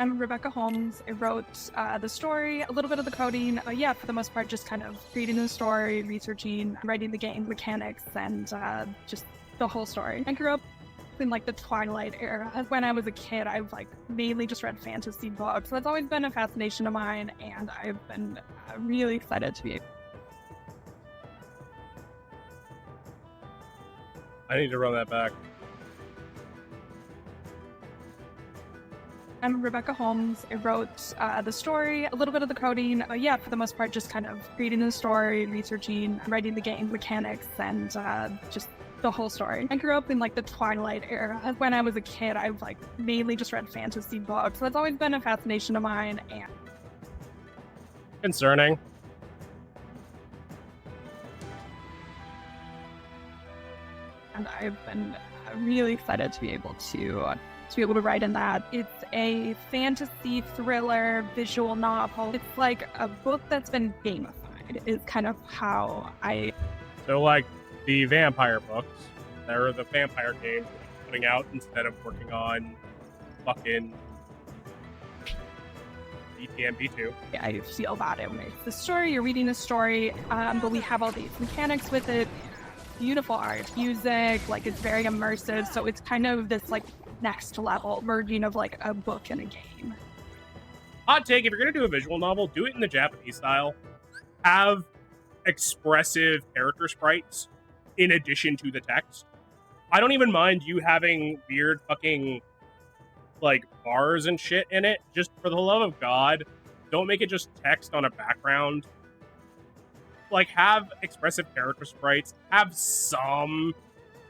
I'm Rebecca Holmes. I wrote the story, a little bit of the coding. Yeah, for the most part, just kind of creating the story, researching, writing the game mechanics, and just the whole story. I grew up in like the Twilight era. When I was a kid, I've like mainly just read fantasy books. So that's always been a fascination of mine, and I've been really excited to be. I need to run that back. I'm Rebecca Holmes. I wrote the story, a little bit of the coding. Yeah, for the most part, just kind of creating the story, researching, writing the game mechanics, and just the whole story. I grew up in like the Twilight era. When I was a kid, I've like mainly just read fantasy books. So that's always been a fascination of mine. Concerning. And I've been really excited to be able to write in that. It's a fantasy thriller visual novel. It's like a book that's been gamified is kind of how I... So like the vampire books, they're the vampire games putting out instead of working on fucking BTMB2. I feel about it when it's the story, you're reading a story, but we have all these mechanics with it. Beautiful art, music, like it's very immersive. So it's kind of this like next level merging of like a book and a game. Hot take, if you're going to do a visual novel, do it in the Japanese style. Have expressive character sprites in addition to the text. I don't even mind you having weird fucking like bars and shit in it. Just for the love of God, don't make it just text on a background. Like, have expressive character sprites, have some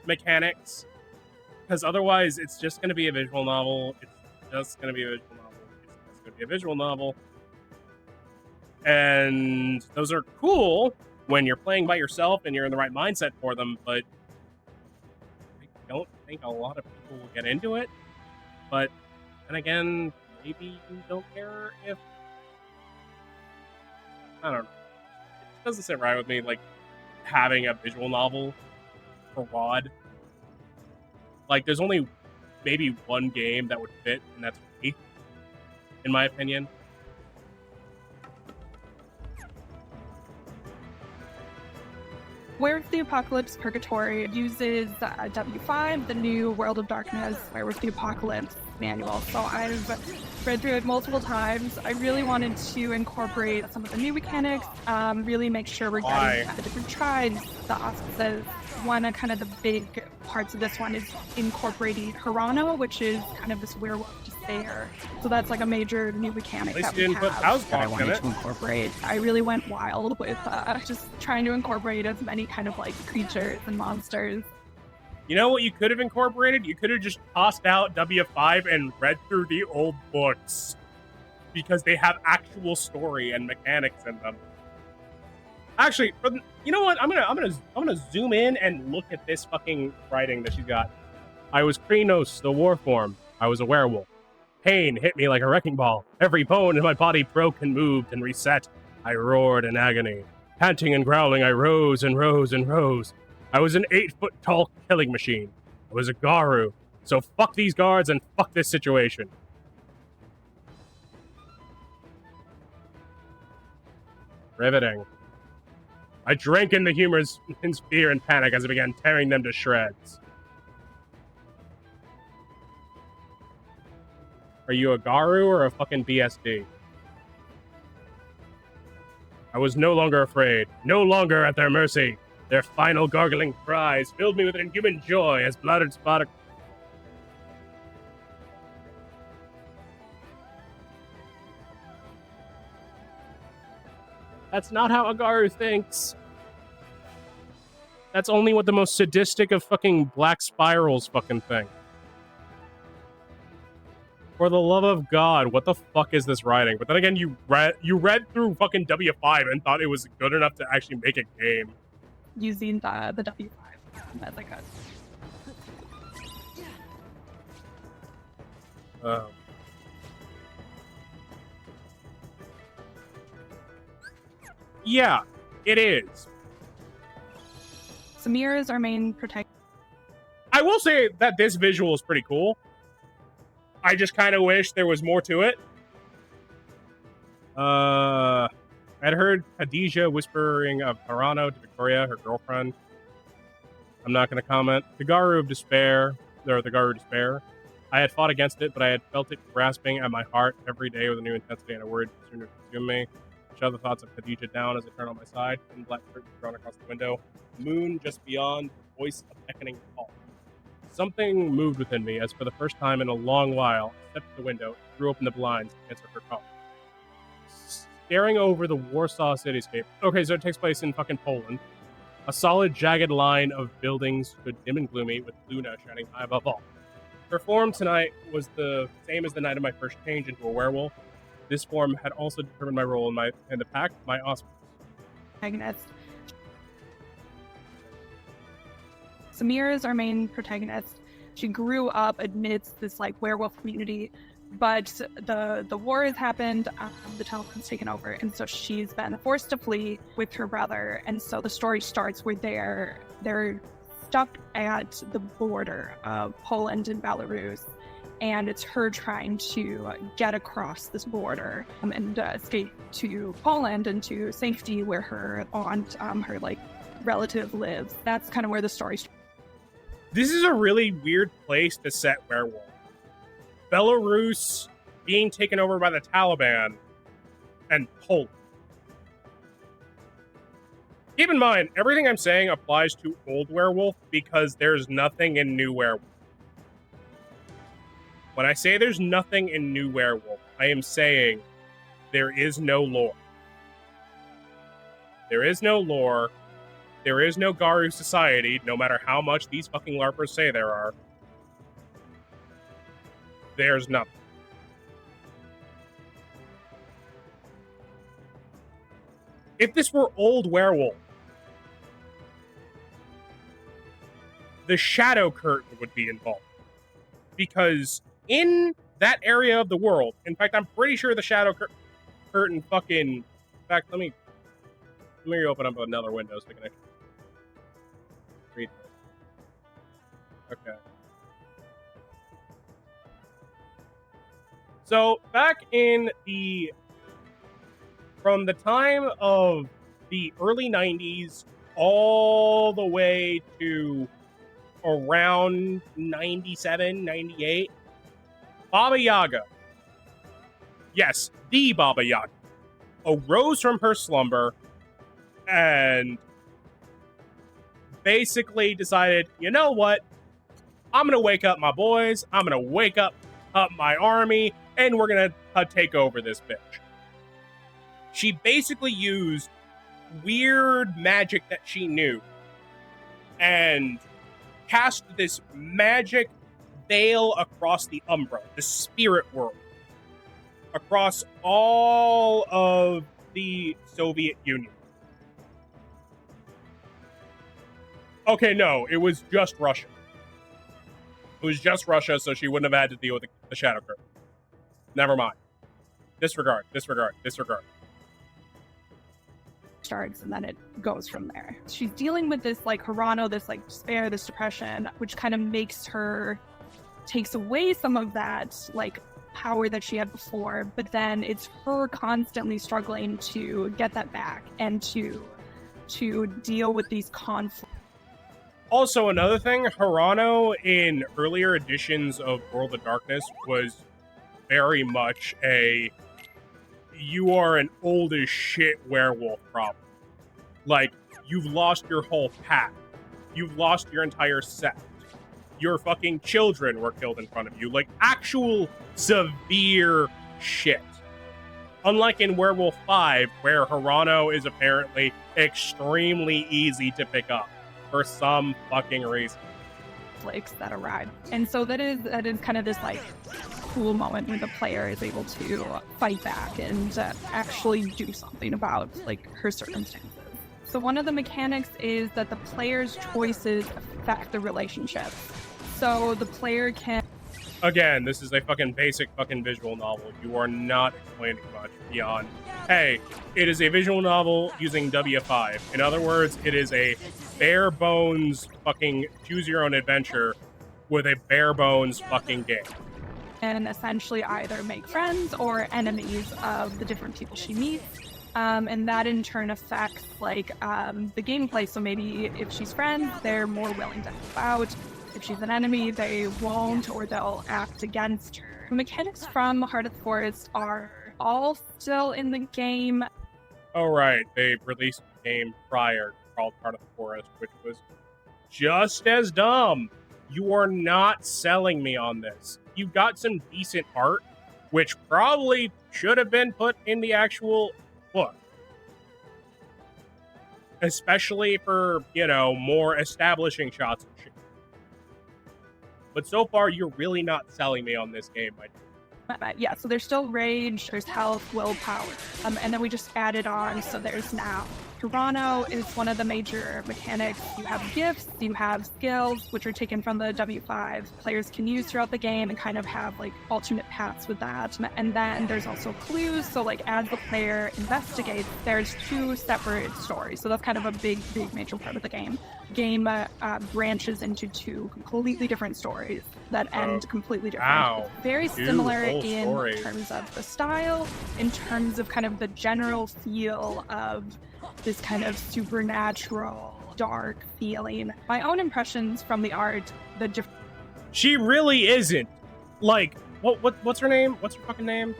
mechanics, because otherwise it's just going to be a visual novel. And those are cool when you're playing by yourself and you're in the right mindset for them, but I don't think a lot of people will get into it. But then again, maybe you don't care if... I don't know. It doesn't sit right with me, like, having a visual novel for WoD. Like, there's only maybe one game that would fit, and that's Wraith, in my opinion. Werewolf the Apocalypse Purgatory uses W5, the new World of Darkness Werewolf the Apocalypse manual. So I've read through it multiple times. I really wanted to incorporate some of the new mechanics, really make sure we're getting the different tribes, the auspices. One of kind of the big parts of this one is incorporating Hirano, which is kind of this werewolf despair. So that's like a major new mechanic that we have that I wanted to incorporate. I really went wild with just trying to incorporate as many kind of like creatures and monsters. You know what you could have incorporated? You could have just tossed out W5 and read through the old books, because they have actual story and mechanics in them. Actually, you know what? I'm gonna zoom in and look at this fucking writing that she's got. I was Krenos, the war form. I was a werewolf. Pain hit me like a wrecking ball. Every bone in my body broke and moved and reset. I roared in agony. Panting and growling, I rose and rose and rose. I was an 8-foot-tall killing machine. I was a Garu. So fuck these guards and fuck this situation. Riveting. I drank in the humors in fear and panic as I began tearing them to shreds. Are you a Garu or a fucking BSD? I was no longer afraid, no longer at their mercy. Their final gargling cries filled me with an inhuman joy as blood and spot. That's not how a Garu thinks. That's only what the most sadistic of fucking Black Spirals fucking think. For the love of God, what the fuck is this writing? But then again, you read through fucking W5 and thought it was good enough to actually make a game. Using the W5 as like a... Yeah, it is. Samir is our main protector. I will say that this visual is pretty cool. I just kind of wish there was more to it. I'd heard Khadijah whispering of Harano to Victoria, her girlfriend. I'm not going to comment. The Garu of Despair, or the Garu Despair. I had fought against it, but I had felt it grasping at my heart every day with a new intensity, and I worried it would soon consume me. I shove the thoughts of Khadijah down as I turn on my side, and black curtains drawn across the window. Moon just beyond, voice of beckoning call. Something moved within me as for the first time in a long while, I stepped to the window, threw open the blinds, and answered her call. Staring over the Warsaw cityscape. Okay, so it takes place in fucking Poland. A solid, jagged line of buildings stood dim and gloomy, with Luna shining high above all. Her form tonight was the same as the night of my first change into a werewolf. This form had also determined my role in the pack, my auspice. Protagonist. Samira is our main protagonist. She grew up amidst this like werewolf community, but the war has happened. The Taliban's taken over, and so she's been forced to flee with her brother. And so the story starts where they're stuck at the border of Poland and Belarus, and it's her trying to get across this border and escape to Poland and to safety where her aunt, her like relative lives. That's kind of where the story starts. This is a really weird place to set werewolf. Belarus being taken over by the Taliban, and Poland. Keep in mind, everything I'm saying applies to old werewolf because there's nothing in new werewolf. When I say there's nothing in new werewolf, I am saying there is no lore. There is no lore. There is no Garu society, no matter how much these fucking LARPers say there are. There's nothing. If this were old werewolf, the shadow curtain would be involved. Because in that area of the world, in fact, I'm pretty sure the shadow curtain fucking... In fact, let me open up another window so we can actually read this. Okay. So, back in from the time of the early 90s all the way to around 97, 98, Baba Yaga, yes, the Baba Yaga, arose from her slumber and basically decided, you know what? I'm going to wake up my boys, I'm going to wake up my army, and we're going to take over this bitch. She basically used weird magic that she knew and cast this magic veil across the Umbra, the spirit world, across all of the Soviet Union. Okay, no, it was just Russia. It was just Russia, so she wouldn't have had to deal with the Shadow Curtain. Never mind. Disregard. Starts, and then it goes from there. She's dealing with this like Harano, this like despair, this depression, which kind of takes away some of that like power that she had before, but then it's her constantly struggling to get that back and to deal with these conflicts. Also, another thing, Harano in earlier editions of World of Darkness was very much a you are an old as shit werewolf problem. Like, you've lost your whole pack. You've lost your entire sect. Your fucking children were killed in front of you. Like, actual severe shit. Unlike in Werewolf 5, where Harano is apparently extremely easy to pick up for some fucking reason. That arrive. And so that is kind of this like cool moment when the player is able to fight back and actually do something about like her circumstances. So one of the mechanics is that the player's choices affect the relationship. So the player can... Again, this is a fucking basic fucking visual novel. You are not explaining much beyond, hey, it is a visual novel using W5. In other words, it is a bare bones fucking choose your own adventure with a bare bones fucking game. and essentially either make friends or enemies of the different people she meets. And that in turn affects like the gameplay. So maybe if she's friends, they're more willing to help out. If she's an enemy, they won't, or they'll act against her. The mechanics from Heart of the Forest are all still in the game. Oh, right. They released a game prior called Heart of the Forest, which was just as dumb. You are not selling me on this. You got some decent art, which probably should have been put in the actual book. Especially for, you know, more establishing shots and shit. But so far, you're really not selling me on this game, my dude. Yeah, so there's still rage, there's health, willpower, and then we just added on, so there's now Toronto is one of the major mechanics. You have gifts, you have skills, which are taken from the W5. Players can use throughout the game and kind of have like alternate paths with that. And then there's also clues. So like as the player investigates, there's 2 separate stories. So that's kind of a big major part of the game. Game branches into 2 completely different stories that end completely different. Wow. Very similar in stories. terms of the style, in terms of kind of the general feel of this kind of supernatural, dark feeling. My own impressions from the art, She really isn't. Like, what's her name? What's her fucking name?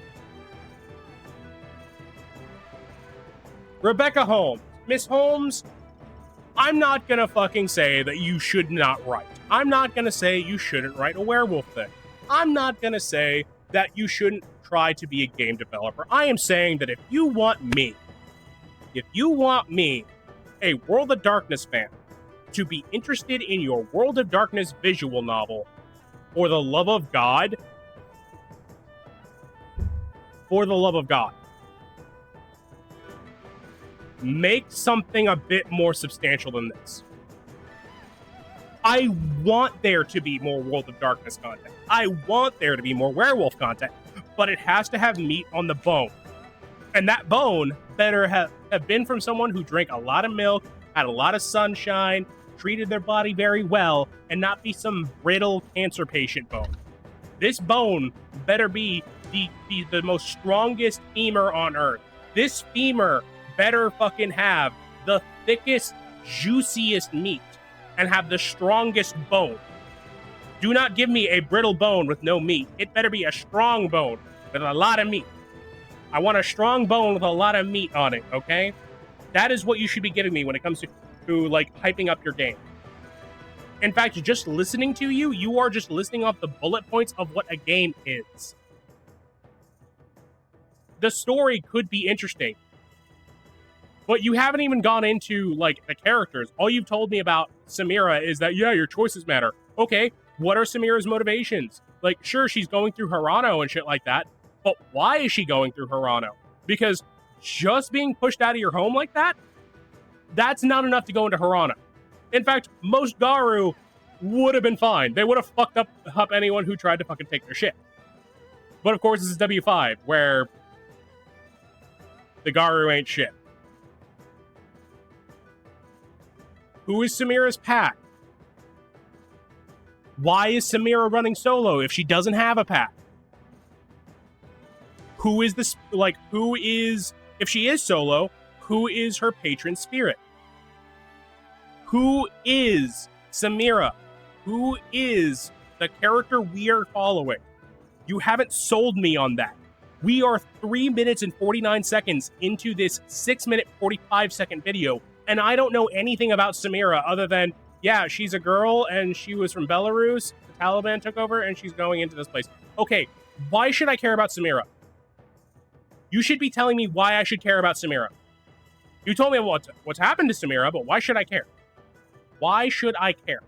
Rebecca Holmes. Miss Holmes, I'm not gonna fucking say that you should not write. I'm not gonna say you shouldn't write a werewolf thing. I'm not gonna say that you shouldn't try to be a game developer. I am saying that if you want me, a World of Darkness fan, to be interested in your World of Darkness visual novel, for the love of God, make something a bit more substantial than this. I want there to be more World of Darkness content. I want there to be more werewolf content, but it has to have meat on the bone. And that bone better have been from someone who drank a lot of milk, had a lot of sunshine, treated their body very well, and not be some brittle cancer patient bone. This bone better be the most strongest femur on Earth. This femur better fucking have the thickest, juiciest meat and have the strongest bone. Do not give me a brittle bone with no meat. It better be a strong bone with a lot of meat. I want a strong bone with a lot of meat on it, okay? That is what you should be giving me when it comes to like, hyping up your game. In fact, just listening to you, you are just listing off the bullet points of what a game is. The story could be interesting, but you haven't even gone into, like, the characters. All you've told me about Samira is that, yeah, your choices matter. Okay, what are Samira's motivations? Like, sure, she's going through Hirano and shit like that, but why is she going through Hirano? Because just being pushed out of your home like that, that's not enough to go into Hirano. In fact, most Garu would have been fine. They would have fucked up anyone who tried to fucking take their shit. But of course, this is W5, where the Garu ain't shit. Who is Samira's pack? Why is Samira running solo if she doesn't have a pack? Who is this, like, who is, if she is solo, who is her patron spirit? Who is Samira? Who is the character we are following? You haven't sold me on that. We are 3 minutes and 49 seconds into this 6-minute, 45-second video, and I don't know anything about Samira other than, yeah, she's a girl and she was from Belarus, the Taliban took over, and she's going into this place. Okay, why should I care about Samira? You should be telling me why I should care about Samira. You told me what's happened to Samira, but why should I care? Why should I care?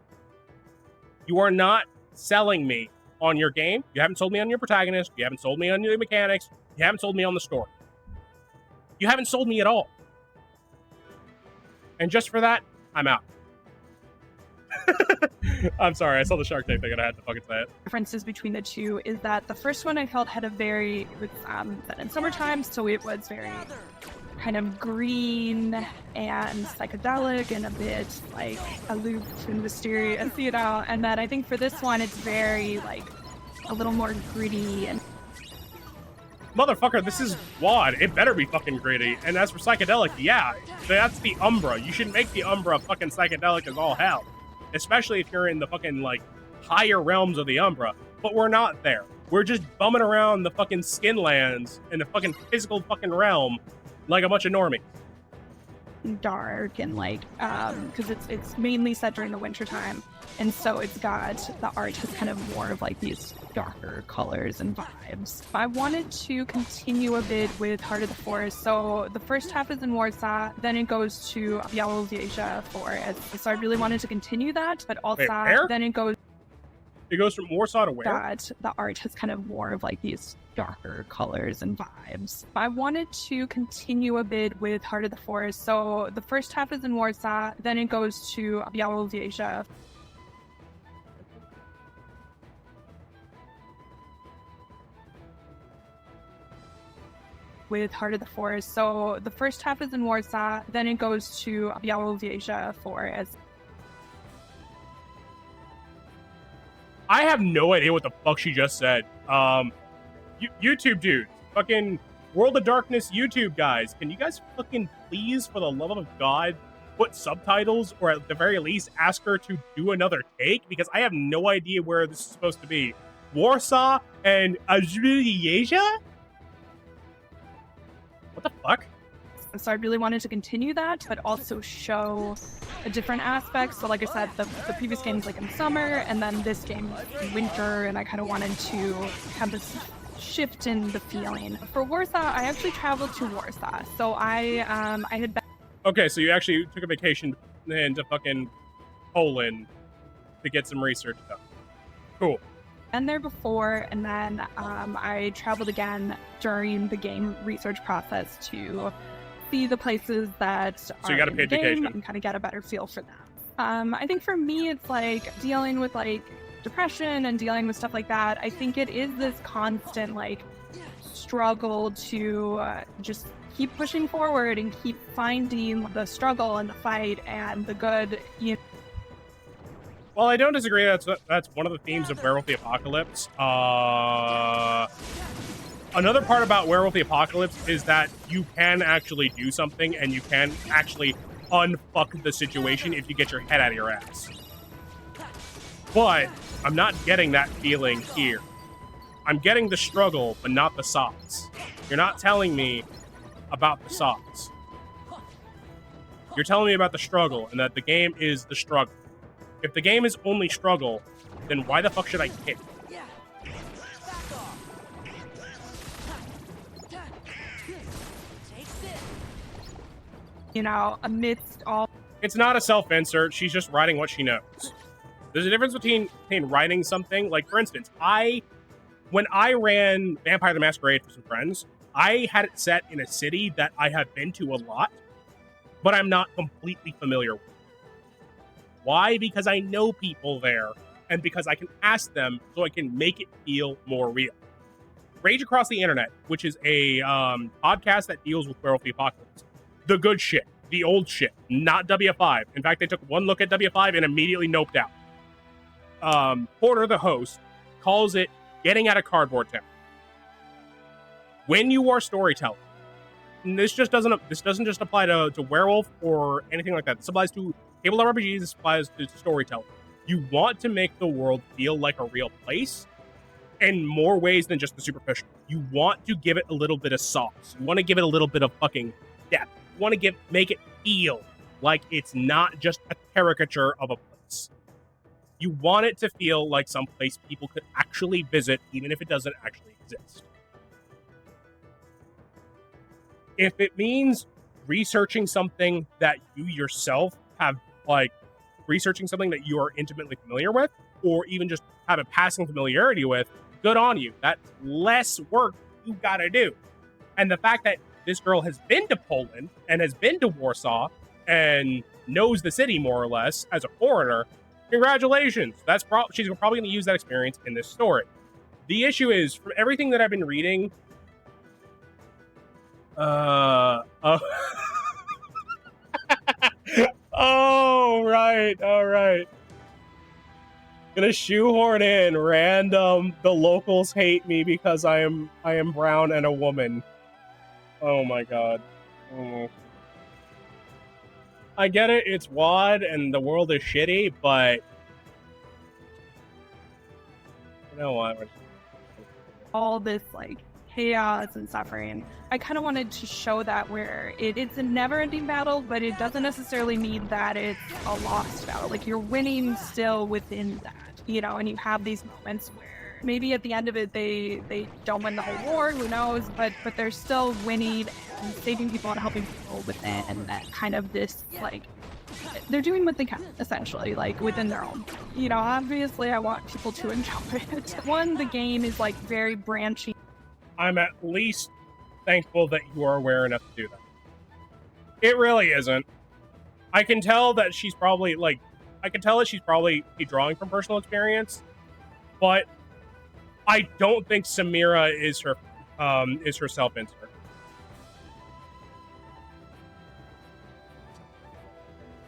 You are not selling me on your game. You haven't sold me on your protagonist. You haven't sold me on your mechanics. You haven't sold me on the story. You haven't sold me at all. And just for that, I'm out. I'm sorry, I saw the Shark Tank thing and I had to fucking say it. Differences between the two is that the first one I felt had a very, it was set in summertime, so it was very kind of green and psychedelic and a bit like aloof and mysterious, you know. And then I think for this one, it's very like a little more gritty and Motherfucker, this is WoD. It better be fucking gritty. And as for psychedelic, yeah, that's the Umbra. You should make the Umbra fucking psychedelic as all hell. Especially if you're in the fucking, like, higher realms of the Umbra. But we're not there. We're just bumming around the fucking Skinlands in the fucking physical fucking realm like a bunch of normies. dark and like because it's mainly set during the winter time, and so it's got the art has kind of more of like these darker colors and vibes. I wanted to continue a bit with Heart of the Forest, so the first half is in Warsaw, then it goes to Białowieża Forest, so I really wanted to continue that, but also then it goes from Warsaw to where? That the art has kind of more of like these darker colors and vibes. I wanted to continue a bit with Heart of the Forest, so the first half is in Warsaw, then it goes to Białowieża. With Heart of the Forest, so the first half is in Warsaw, then it goes to Białowieża Forest. I have no idea what the fuck she just said. YouTube dudes, fucking World of Darkness YouTube guys, can you guys fucking please, for the love of God, put subtitles, or at the very least ask her to do another take? Because I have no idea where this is supposed to be. Warsaw and Białowieża? What the fuck? So I really wanted to continue that, but also show a different aspect. So like I said, the previous game was like in summer, and then this game was in winter, and I kind of wanted to have this shift in the feeling. For Warsaw, I actually traveled to Warsaw. So I had been... Okay, so you actually took a vacation into fucking Poland to get some research done. Cool. Been there before, and then I traveled again during the game research process to see the places that are in the game and kind of get a better feel for them. I think for me, it's like dealing with like depression and dealing with stuff like that. I think it is this constant like struggle to just keep pushing forward and keep finding the struggle and the fight and the good, you know. Well, I don't disagree. That's one of the themes of Werewolf the Apocalypse. Another part about Werewolf the Apocalypse is that you can actually do something, and you can actually unfuck the situation if you get your head out of your ass. But I'm not getting that feeling here. I'm getting the struggle, but not the socks. You're not telling me about the socks. You're telling me about the struggle, and that the game is the struggle. If the game is only struggle, then why the fuck should I hit? You know, amidst all... It's not a self-insert. She's just writing what she knows. There's a difference between writing something. Like, for instance, when I ran Vampire the Masquerade for some friends, I had it set in a city that I have been to a lot, but I'm not completely familiar with. Why? Because I know people there, and because I can ask them so I can make it feel more real. Rage Across the Internet, which is a podcast that deals with Werewolf the Apocalypse. The good shit, the old shit, not W5. In fact, they took one look at W5 and immediately noped out. Porter, the host, calls it getting out of Cardboard Town. When you are storytelling, and this doesn't just apply to Werewolf or anything like that. This applies to tabletop RPGs. This applies to storytelling. You want to make the world feel like a real place in more ways than just the superficial. You want to give it a little bit of sauce. You want to give it a little bit of fucking depth. You want to make it feel like it's not just a caricature of a place. You want it to feel like some place people could actually visit, even if it doesn't actually exist. If it means researching something that you yourself have, like, researching something that you are intimately familiar with, or even just have a passing familiarity with, good on you. That's less work you gotta do. And the fact that this girl has been to Poland and has been to Warsaw and knows the city more or less as a foreigner, congratulations. She's probably going to use that experience in this story. The issue is, from everything that I've been reading, oh, right, all right. Gonna shoehorn in random. The locals hate me because I am brown and a woman. Oh my god. Oh. I get it. It's WoD and the world is shitty, but you know what? All this like chaos and suffering. I kind of wanted to show that where it's a never-ending battle, but it doesn't necessarily mean that it's a lost battle. Like you're winning still within that, you know, and you have these moments where maybe at the end of it they don't win the whole war, who knows, but they're still winning and saving people and helping people within, and that kind of this like they're doing what they can, essentially, like within their own. You know, obviously I want people to enjoy it. One, the game is like very branchy. I'm at least thankful that you are aware enough to do that. It really isn't. I can tell that she's probably drawing from personal experience, but I don't think Samira is her self-insert.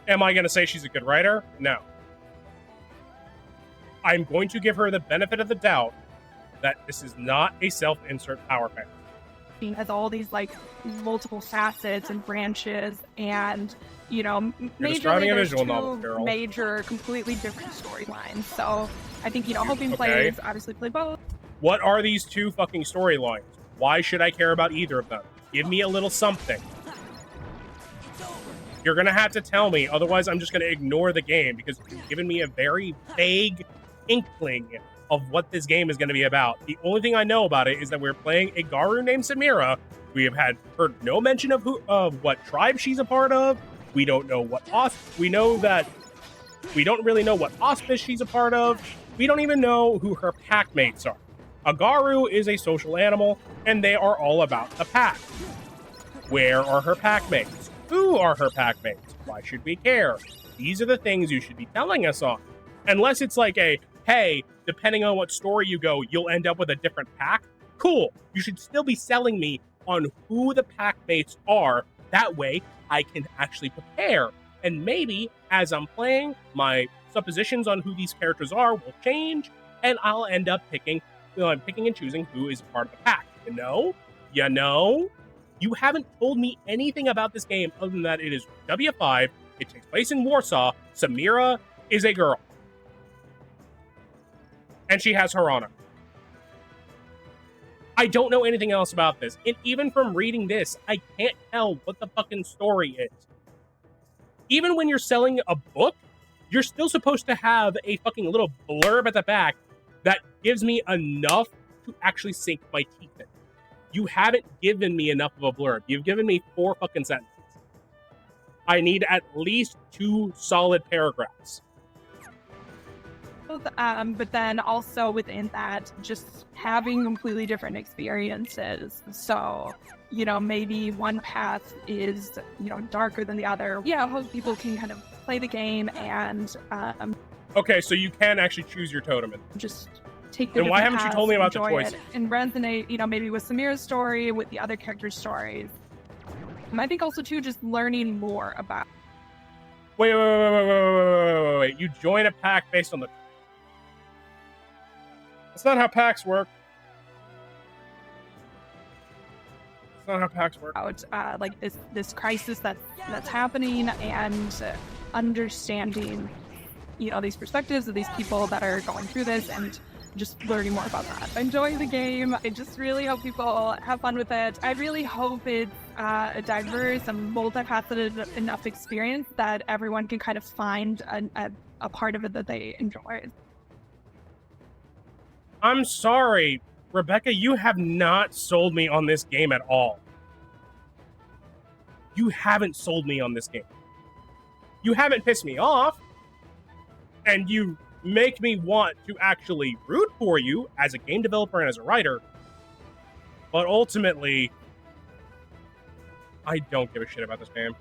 Am I going to say she's a good writer? No. I'm going to give her the benefit of the doubt that this is not a self-insert power fantasy. It has all these like multiple facets and branches, and you know, describing a visual two novel, Carol. Major, completely different storylines. So I think, you know, hoping players obviously play both. What are these two fucking storylines? Why should I care about either of them? Give me a little something. You're going to have to tell me, otherwise I'm just going to ignore the game, because you've given me a very vague inkling of what this game is going to be about. The only thing I know about it is that we're playing a Garu named Samira. We have heard no mention of what tribe she's a part of. We don't know we know that we don't really know what auspice she's a part of. We don't even know who her pack mates are. A Garu is a social animal, and they are all about the pack. Where are her pack mates? Who are her pack mates? Why should we care? These are the things you should be telling us on. Unless it's like hey, depending on what story you go, you'll end up with a different pack. Cool. You should still be selling me on who the pack mates are. That way, I can actually prepare. And maybe, as I'm playing, my suppositions on who these characters are will change, and I'll end up picking and choosing who is part of the pack. You know? You haven't told me anything about this game other than that it is W5, it takes place in Warsaw, Samira is a girl. And she has her honor. I don't know anything else about this. And even from reading this, I can't tell what the fucking story is. Even when you're selling a book, you're still supposed to have a fucking little blurb at the back that gives me enough to actually sink my teeth in. You haven't given me enough of a blurb. You've given me 4 fucking sentences. I need at least 2 solid paragraphs. But then also within that, just having completely different experiences. So, you know, maybe one path is, you know, darker than the other. Yeah, I hope people can kind of play the game and okay, so you can actually choose your totem. Just take the Then why haven't you told me about the choice? And resonate, you know, maybe with Samira's story, with the other characters' stories. I think also too, just learning more about. Wait. You join a pack based on the. That's not how packs work. That's not how packs work. About like this crisis that's happening, and understanding, you know, these perspectives of these people that are going through this, and just learning more about that. I enjoy the game. I just really hope people have fun with it. I really hope it's a diverse and multifaceted enough experience that everyone can kind of find a part of it that they enjoy. I'm sorry, Rebecca, you have not sold me on this game at all. You haven't sold me on this game. You haven't pissed me off, and you make me want to actually root for you as a game developer and as a writer, but ultimately, I don't give a shit about this game.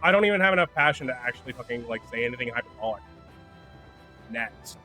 I don't even have enough passion to actually fucking, like, say anything hyperbolic. Next.